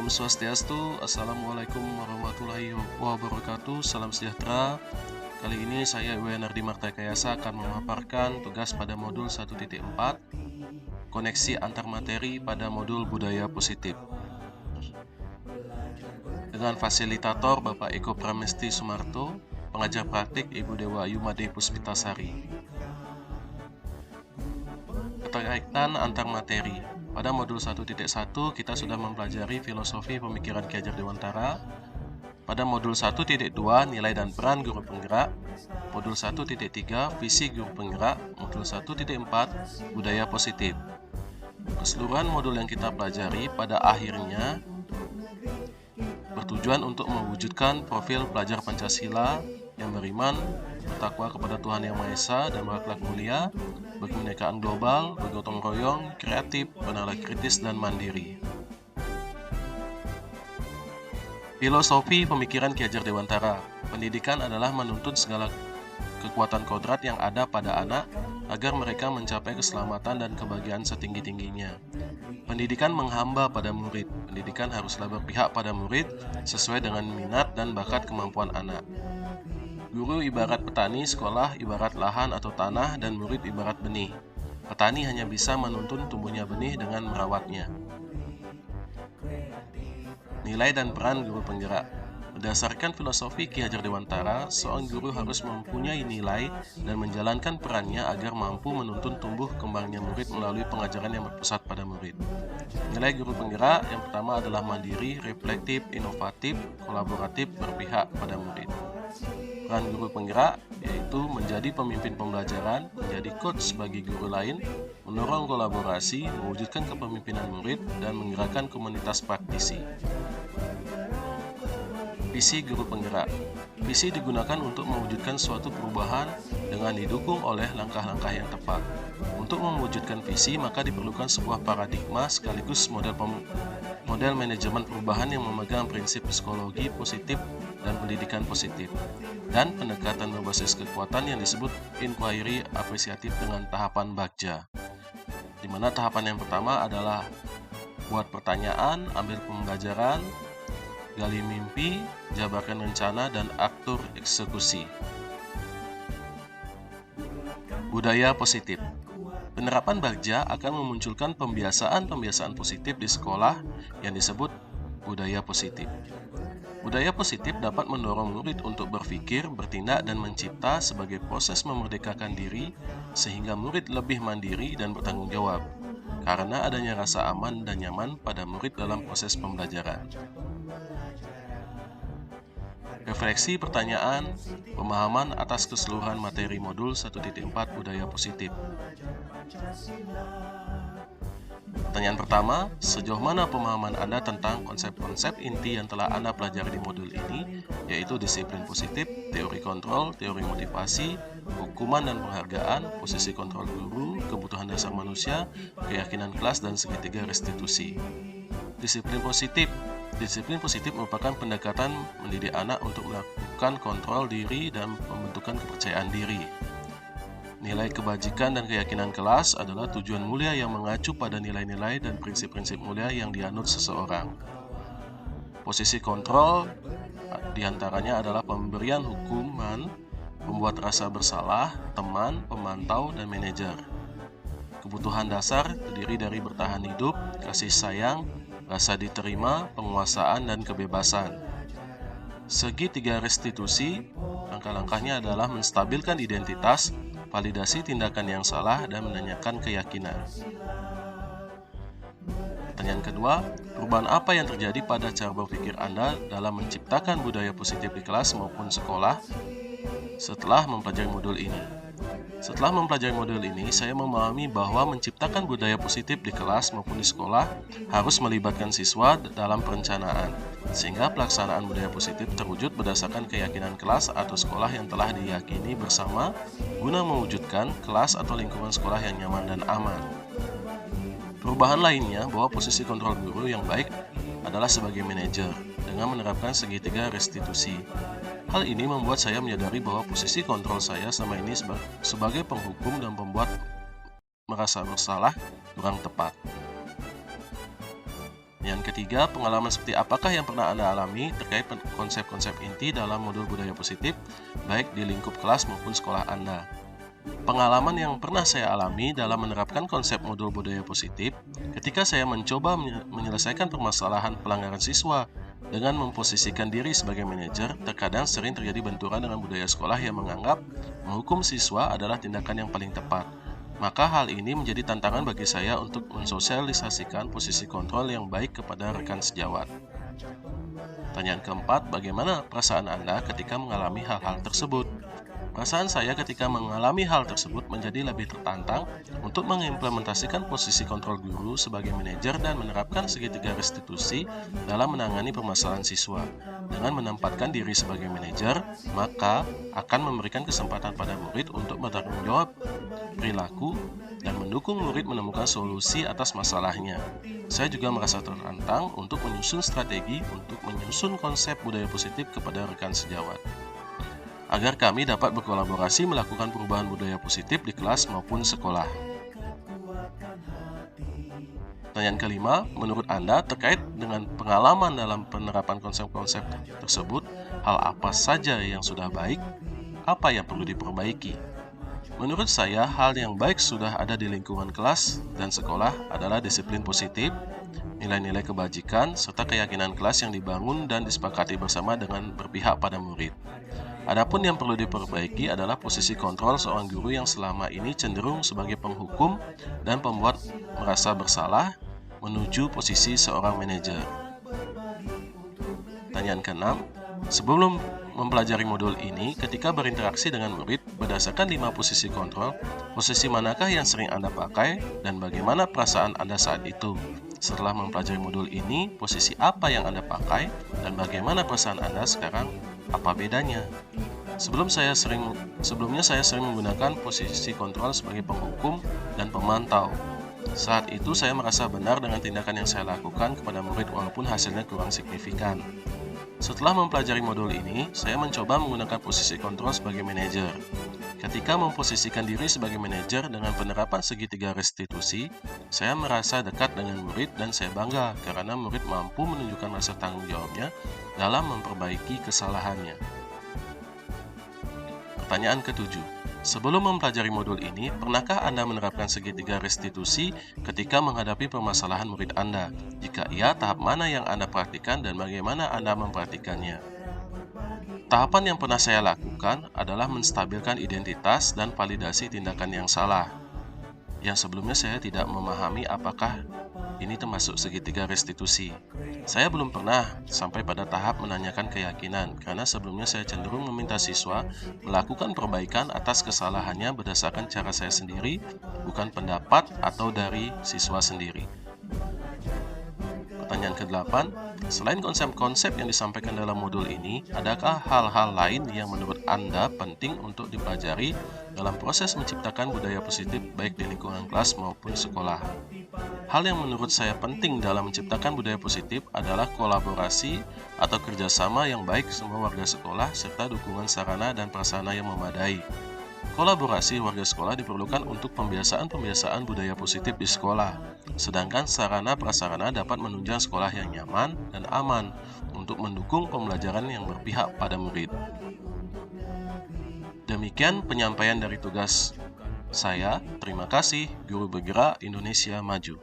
Om Swastiastu, Assalamualaikum warahmatullahi wabarakatuh, salam sejahtera. Kali ini saya Iwanardi Martakayasa akan memaparkan tugas pada modul 1.4, koneksi antar materi pada modul budaya positif. Dengan fasilitator Bapak Eko Pramesti Sumarto, pengajar praktik Ibu Dewa Yumade Puspitasari. Keterkaitan antar materi. Pada modul 1.1 kita sudah mempelajari filosofi pemikiran Ki Hajar Dewantara. Pada modul 1.2 nilai dan peran guru penggerak. Modul 1.3 visi guru penggerak. Modul 1.4 budaya positif. Keseluruhan modul yang kita pelajari pada akhirnya bertujuan untuk mewujudkan profil pelajar Pancasila yang beriman, bertakwa kepada Tuhan Yang Maha Esa dan berakhlak mulia, berkebinekaan global, bergotong royong, kreatif, bernalar kritis, dan mandiri. Filosofi pemikiran Ki Hajar Dewantara. Pendidikan adalah menuntut segala kekuatan kodrat yang ada pada anak agar mereka mencapai keselamatan dan kebahagiaan setinggi-tingginya. Pendidikan menghamba pada murid. Pendidikan haruslah berpihak pada murid sesuai dengan minat dan bakat kemampuan anak. Guru ibarat petani, sekolah ibarat lahan atau tanah, dan murid ibarat benih. Petani hanya bisa menuntun tumbuhnya benih dengan merawatnya. Nilai dan peran guru penggerak. Berdasarkan filosofi Ki Hajar Dewantara, seorang guru harus mempunyai nilai dan menjalankan perannya agar mampu menuntun tumbuh kembangnya murid melalui pengajaran yang berpusat pada murid. Nilai guru penggerak yang pertama adalah mandiri, reflektif, inovatif, kolaboratif, berpihak pada murid. Peran guru penggerak yaitu menjadi pemimpin pembelajaran, menjadi coach bagi guru lain, mendorong kolaborasi, mewujudkan kepemimpinan murid, dan menggerakkan komunitas praktisi. Visi guru penggerak. Visi digunakan untuk mewujudkan suatu perubahan dengan didukung oleh langkah-langkah yang tepat. Untuk mewujudkan visi, maka diperlukan sebuah paradigma sekaligus model manajemen perubahan yang memegang prinsip psikologi positif dan pendidikan positif, dan pendekatan berbasis kekuatan yang disebut inquiry apresiatif dengan tahapan bagja, di mana tahapan yang pertama adalah buat pertanyaan, ambil pembelajaran, gali mimpi, jabarkan rencana, dan atur eksekusi. Budaya positif. Penerapan bagja akan memunculkan pembiasaan-pembiasaan positif di sekolah yang disebut budaya positif. Budaya positif dapat mendorong murid untuk berpikir, bertindak, dan mencipta sebagai proses memerdekakan diri sehingga murid lebih mandiri dan bertanggung jawab karena adanya rasa aman dan nyaman pada murid dalam proses pembelajaran. Refleksi pertanyaan, pemahaman atas keseluruhan materi modul 1.4 budaya positif. Pertanyaan pertama, sejauh mana pemahaman Anda tentang konsep-konsep inti yang telah Anda pelajari di modul ini, yaitu disiplin positif, teori kontrol, teori motivasi, hukuman dan penghargaan, posisi kontrol guru, kebutuhan dasar manusia, keyakinan kelas, dan segitiga restitusi. Disiplin positif. Disiplin positif merupakan pendekatan mendidik anak untuk melakukan kontrol diri dan pembentukan kepercayaan diri. Nilai kebajikan dan keyakinan kelas adalah tujuan mulia yang mengacu pada nilai-nilai dan prinsip-prinsip mulia yang dianut seseorang. Posisi kontrol diantaranya adalah pemberian hukuman, pembuat rasa bersalah, teman, pemantau, dan manajer. Kebutuhan dasar terdiri dari bertahan hidup, kasih sayang, rasa diterima, penguasaan, dan kebebasan. Segitiga restitusi, langkah-langkahnya adalah menstabilkan identitas, validasi tindakan yang salah, dan menanyakan keyakinan. Pertanyaan kedua, perubahan apa yang terjadi pada cara berpikir Anda dalam menciptakan budaya positif di kelas maupun sekolah setelah mempelajari modul ini? Setelah mempelajari modul ini, saya memahami bahwa menciptakan budaya positif di kelas maupun di sekolah harus melibatkan siswa dalam perencanaan, sehingga pelaksanaan budaya positif terwujud berdasarkan keyakinan kelas atau sekolah yang telah diyakini bersama guna mewujudkan kelas atau lingkungan sekolah yang nyaman dan aman. Perubahan lainnya bahwa posisi kontrol guru yang baik adalah sebagai manajer dengan menerapkan segitiga restitusi. Hal ini membuat saya menyadari bahwa posisi kontrol saya selama ini sebagai penghukum dan pembuat merasa bersalah kurang tepat. Pertanyaan ketiga, pengalaman seperti apakah yang pernah Anda alami terkait konsep-konsep inti dalam modul budaya positif, baik di lingkup kelas maupun sekolah Anda? Pengalaman yang pernah saya alami dalam menerapkan konsep modul budaya positif ketika saya mencoba menyelesaikan permasalahan pelanggaran siswa dengan memposisikan diri sebagai manajer, terkadang sering terjadi benturan dengan budaya sekolah yang menganggap menghukum siswa adalah tindakan yang paling tepat. Maka hal ini menjadi tantangan bagi saya untuk mensosialisasikan posisi kontrol yang baik kepada rekan sejawat. Pertanyaan keempat, bagaimana perasaan Anda ketika mengalami hal-hal tersebut? Perasaan saya ketika mengalami hal tersebut menjadi lebih tertantang untuk mengimplementasikan posisi kontrol guru sebagai manajer dan menerapkan segitiga restitusi dalam menangani permasalahan siswa. Dengan menempatkan diri sebagai manajer, maka akan memberikan kesempatan pada murid untuk bertanggung jawab perilaku dan mendukung murid menemukan solusi atas masalahnya. Saya juga merasa tertantang untuk menyusun strategi untuk menyusun konsep budaya positif kepada rekan sejawat, agar kami dapat berkolaborasi melakukan perubahan budaya positif di kelas maupun sekolah. Pertanyaan kelima, menurut Anda terkait dengan pengalaman dalam penerapan konsep-konsep tersebut, hal apa saja yang sudah baik, apa yang perlu diperbaiki? Menurut saya, hal yang baik sudah ada di lingkungan kelas dan sekolah adalah disiplin positif, nilai-nilai kebajikan, serta keyakinan kelas yang dibangun dan disepakati bersama dengan berpihak pada murid. Adapun yang perlu diperbaiki adalah posisi kontrol seorang guru yang selama ini cenderung sebagai penghukum dan pembuat merasa bersalah menuju posisi seorang manajer. Pertanyaan keenam, sebelum mempelajari modul ini, ketika berinteraksi dengan murid berdasarkan 5 posisi kontrol, posisi manakah yang sering Anda pakai dan bagaimana perasaan Anda saat itu? Setelah mempelajari modul ini, posisi apa yang Anda pakai dan bagaimana perasaan Anda sekarang? Apa bedanya? Sebelumnya saya sering menggunakan posisi kontrol sebagai penghukum dan pemantau. Saat itu saya merasa benar dengan tindakan yang saya lakukan kepada murid walaupun hasilnya kurang signifikan. Setelah mempelajari modul ini, saya mencoba menggunakan posisi kontrol sebagai manajer. Ketika memposisikan diri sebagai manajer dengan penerapan segitiga restitusi, saya merasa dekat dengan murid dan saya bangga karena murid mampu menunjukkan rasa tanggung jawabnya dalam memperbaiki kesalahannya. Pertanyaan ketujuh, sebelum mempelajari modul ini, pernahkah Anda menerapkan segitiga restitusi ketika menghadapi permasalahan murid Anda? Jika iya, tahap mana yang Anda praktikkan dan bagaimana Anda mempraktikannya? Tahapan yang pernah saya lakukan adalah menstabilkan identitas dan validasi tindakan yang salah. Yang sebelumnya saya tidak memahami apakah ini termasuk segitiga restitusi. Saya belum pernah sampai pada tahap menanyakan keyakinan, karena sebelumnya saya cenderung meminta siswa melakukan perbaikan atas kesalahannya berdasarkan cara saya sendiri, bukan pendapat atau dari siswa sendiri. Pertanyaan ke-8, selain konsep-konsep yang disampaikan dalam modul ini, adakah hal-hal lain yang menurut Anda penting untuk dipelajari dalam proses menciptakan budaya positif baik di lingkungan kelas maupun sekolah? Hal yang menurut saya penting dalam menciptakan budaya positif adalah kolaborasi atau kerjasama yang baik semua warga sekolah serta dukungan sarana dan prasarana yang memadai. Kolaborasi warga sekolah diperlukan untuk pembiasaan-pembiasaan budaya positif di sekolah, sedangkan sarana prasarana dapat menunjang sekolah yang nyaman dan aman untuk mendukung pembelajaran yang berpihak pada murid. Demikian penyampaian dari tugas saya. Terima kasih. Guru Bergerak Indonesia Maju.